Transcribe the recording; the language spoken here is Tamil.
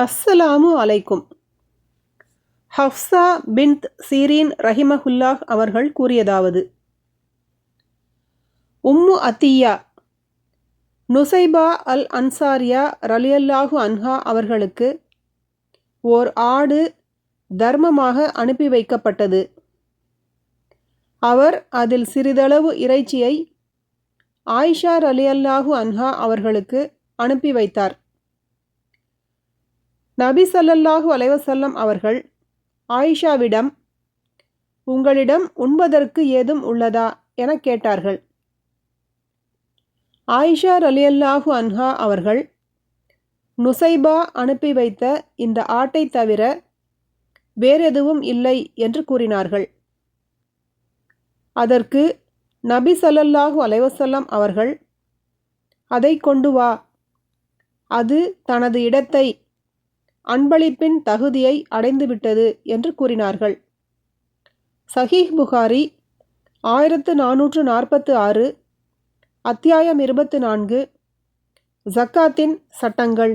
அஸ்ஸலாமு அலைக்கும். ஹஃப்ஸா பின்த் சீரீன் ரஹிமஹுல்லாஹ் அவர்கள் கூறியதாவது: உம்மு அத்தியா நுசைபா அல் அன்சாரியா ரலியல்லாஹு அன்ஹா அவர்களுக்கு ஓர் ஆடு தர்மமாக அனுப்பி வைக்கப்பட்டது. அவர் அதில் சிறிதளவு இறைச்சியை ஆயிஷா ரலியல்லாஹு அன்ஹா அவர்களுக்கு அனுப்பி வைத்தார். நபி ஸல்லல்லாஹு அலைஹி வஸல்லம் அவர்கள் ஆயிஷாவிடம், உங்களிடம் உண்பதற்கு ஏதும் உள்ளதா என கேட்டார்கள். ஆயிஷா ரலியல்லாஹு அன்ஹா அவர்கள், நுசைபா அனுப்பி வைத்த இந்த ஆட்டை தவிர வேறெதுவும் இல்லை என்று கூறினார்கள். அதற்கு நபி ஸல்லல்லாஹு அலைஹி வஸல்லம் அவர்கள், அதை கொண்டு வா, அது தனது இடத்தை, அன்பளிப்பின் தகுதியை அடைந்துவிட்டது என்று கூறினார்கள். சஹீஹ் புகாரி 1446, அத்தியாயம் 24, ஜக்காத்தின் சட்டங்கள்.